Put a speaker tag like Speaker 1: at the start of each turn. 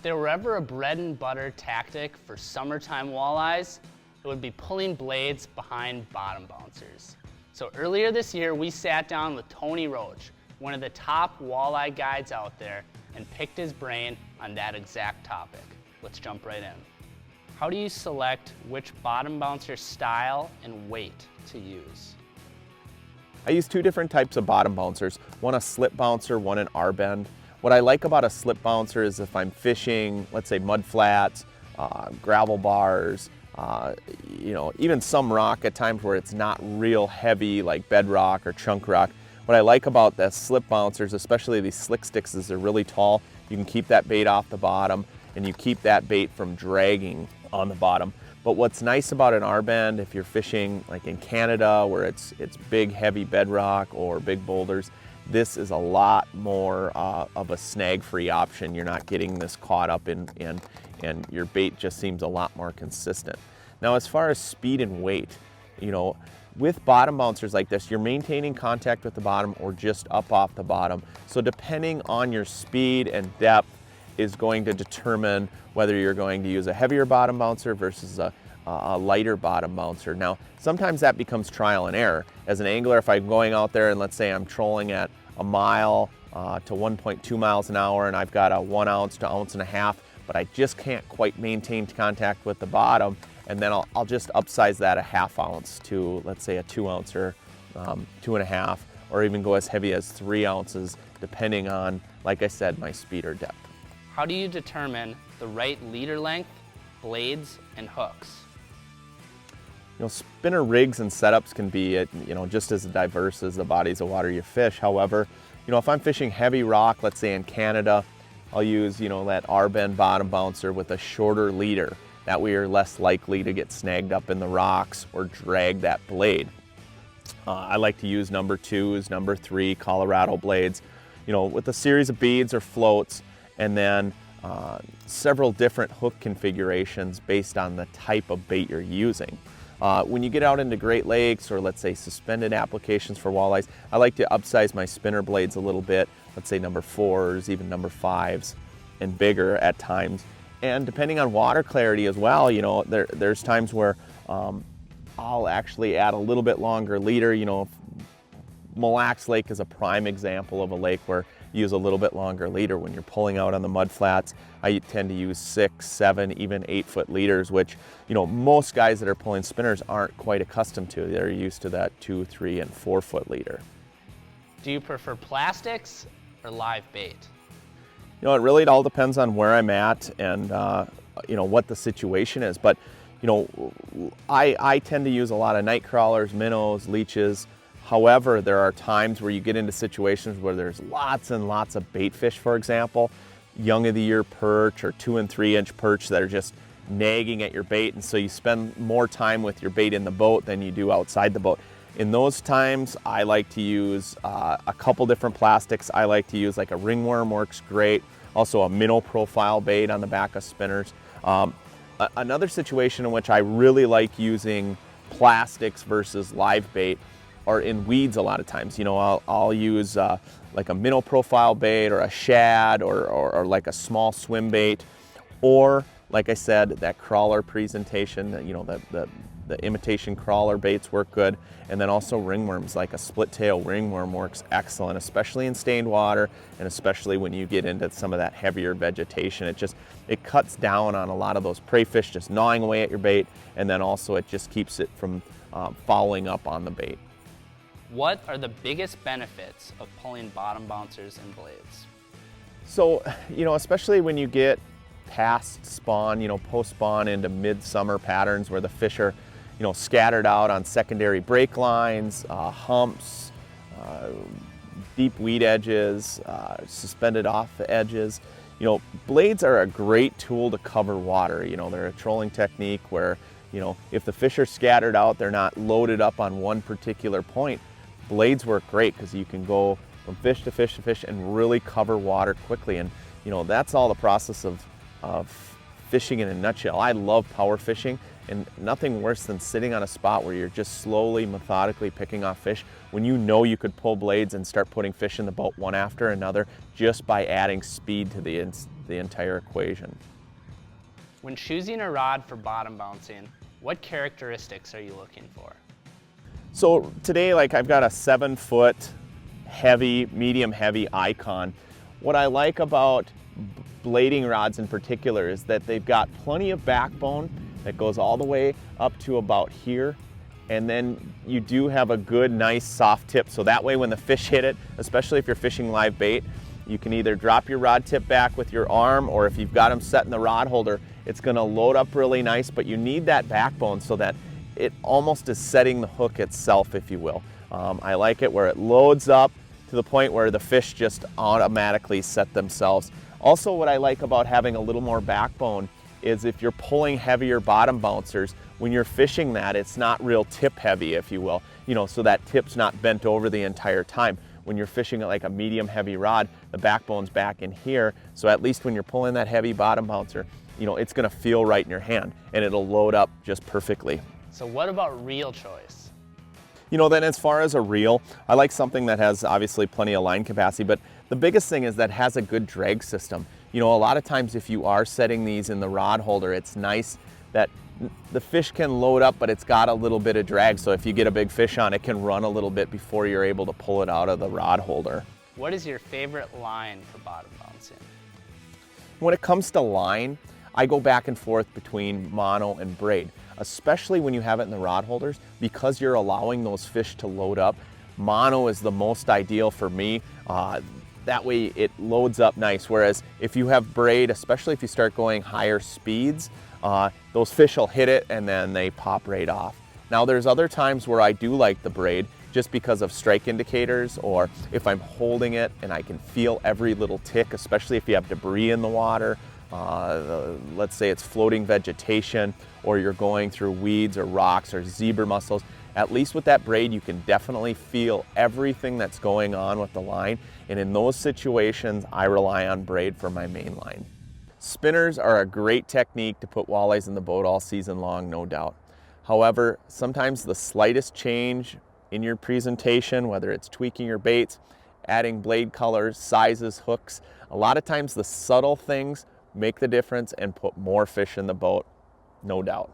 Speaker 1: If there were ever a bread and butter tactic for summertime walleyes, it would be pulling blades behind bottom bouncers. So earlier this year, we sat down with Tony Roach, one of the top walleye guides out there, and picked his brain on that exact topic. Let's jump right in. How do you select which bottom bouncer style and weight to use?
Speaker 2: I use two different types of bottom bouncers, one a slip bouncer, one an R-bend. What I like about a slip bouncer is if I'm fishing, let's say mud flats, gravel bars, even some rock at times where it's not real heavy like bedrock or chunk rock. What I like about the slip bouncers, especially these slick sticks, is they're really tall. You can keep that bait off the bottom and you keep that bait from dragging on the bottom. But what's nice about an R-bend, if you're fishing like in Canada where it's big heavy bedrock or big boulders, this is a lot more of a snag-free option. You're not getting this caught up in and your bait just seems a lot more consistent. Now as far as speed and weight, with bottom bouncers like this, you're maintaining contact with the bottom or just up off the bottom. So depending on your speed and depth is going to determine whether you're going to use a heavier bottom bouncer versus a lighter bottom bouncer. Now, sometimes that becomes trial and error. As an angler, if I'm going out there and let's say I'm trolling at a mile to 1.2 miles an hour and I've got a 1 ounce to 1.5 ounces, but I just can't quite maintain contact with the bottom, and then I'll just upsize that a 1/2 ounce to, let's say, a 2 ouncer, 2.5, or even go as heavy as 3 ounces, depending on, like I said, my speed or depth.
Speaker 1: How do you determine the right leader length, blades, and hooks?
Speaker 2: Spinner rigs and setups can be, just as diverse as the bodies of water you fish. However, if I'm fishing heavy rock, let's say in Canada, I'll use, that R-bend bottom bouncer with a shorter leader. That way you're less likely to get snagged up in the rocks or drag that blade. I like to use number 2s, number 3 Colorado blades, with a series of beads or floats, and then several different hook configurations based on the type of bait you're using. When you get out into Great Lakes or let's say suspended applications for walleyes, I like to upsize my spinner blades a little bit, let's say number 4s, even number 5s, and bigger at times. And depending on water clarity as well, there's times where I'll actually add a little bit longer leader. Mille Lacs Lake is a prime example of a lake where you use a little bit longer leader. When you're pulling out on the mud flats, I tend to use 6, 7, even 8-foot leaders, which most guys that are pulling spinners aren't quite accustomed to. They're used to that 2, 3, and 4-foot leader.
Speaker 1: Do you prefer plastics or live bait?
Speaker 2: It really all depends on where I'm at and what the situation is. But I tend to use a lot of night crawlers, minnows, leeches. However, there are times where you get into situations where there's lots and lots of bait fish, for example, young of the year perch or 2 and 3 inch perch that are just nagging at your bait, and so you spend more time with your bait in the boat than you do outside the boat. In those times, I like to use a couple different plastics. I like to use like a ringworm, works great. Also a minnow profile bait on the back of spinners. Another situation in which I really like using plastics versus live bait are in weeds a lot of times. I'll use like a minnow profile bait or a shad or like a small swim bait, or like I said, that crawler presentation, the imitation crawler baits work good. And then also ringworms, like a split tail ringworm works excellent, especially in stained water and especially when you get into some of that heavier vegetation. It cuts down on a lot of those prey fish just gnawing away at your bait, and then also it just keeps it from following up on the bait.
Speaker 1: What are the biggest benefits of pulling bottom bouncers and blades?
Speaker 2: So, especially when you get past spawn, post-spawn into mid-summer patterns where the fish are, scattered out on secondary break lines, humps, deep weed edges, suspended off the edges. Blades are a great tool to cover water. They're a trolling technique where, if the fish are scattered out, they're not loaded up on one particular point. Blades work great because you can go from fish to fish to fish and really cover water quickly. And that's all the process of fishing in a nutshell. I love power fishing, and nothing worse than sitting on a spot where you're just slowly, methodically picking off fish when you could pull blades and start putting fish in the boat one after another just by adding speed to the entire equation.
Speaker 1: When choosing a rod for bottom bouncing, what characteristics are you looking for?
Speaker 2: So today, like, I've got a 7-foot heavy, medium heavy Icon. What I like about blading rods in particular is that they've got plenty of backbone that goes all the way up to about here. And then you do have a good, nice, soft tip. So that way when the fish hit it, especially if you're fishing live bait, you can either drop your rod tip back with your arm, or if you've got them set in the rod holder, it's gonna load up really nice, but you need that backbone so that it almost is setting the hook itself, if you will. I like it where it loads up to the point where the fish just automatically set themselves. Also, what I like about having a little more backbone is if you're pulling heavier bottom bouncers, when you're fishing that, it's not real tip heavy, if you will. You know, so that tip's not bent over the entire time. When you're fishing like a medium heavy rod, the backbone's back in here, so at least when you're pulling that heavy bottom bouncer, you know, it's gonna feel right in your hand and it'll load up just perfectly.
Speaker 1: So what about reel choice?
Speaker 2: You know, then as far as a reel, I like something that has obviously plenty of line capacity, but the biggest thing is that it has a good drag system. You know, a lot of times if you are setting these in the rod holder, it's nice that the fish can load up, but it's got a little bit of drag. So if you get a big fish on, it can run a little bit before you're able to pull it out of the rod holder.
Speaker 1: What is your favorite line for bottom bouncing?
Speaker 2: When it comes to line, I go back and forth between mono and braid, especially when you have it in the rod holders, because you're allowing those fish to load up. Mono is the most ideal for me. That way it loads up nice. Whereas if you have braid, especially if you start going higher speeds, those fish will hit it and then they pop right off. Now there's other times where I do like the braid just because of strike indicators, or if I'm holding it and I can feel every little tick, especially if you have debris in the water. Let's say it's floating vegetation, or you're going through weeds or rocks or zebra mussels. At least with that braid, you can definitely feel everything that's going on with the line. And in those situations, I rely on braid for my main line. Spinners are a great technique to put walleyes in the boat all season long, no doubt. However, sometimes the slightest change in your presentation, whether it's tweaking your baits, adding blade colors, sizes, hooks, a lot of times the subtle things make the difference and put more fish in the boat, no doubt.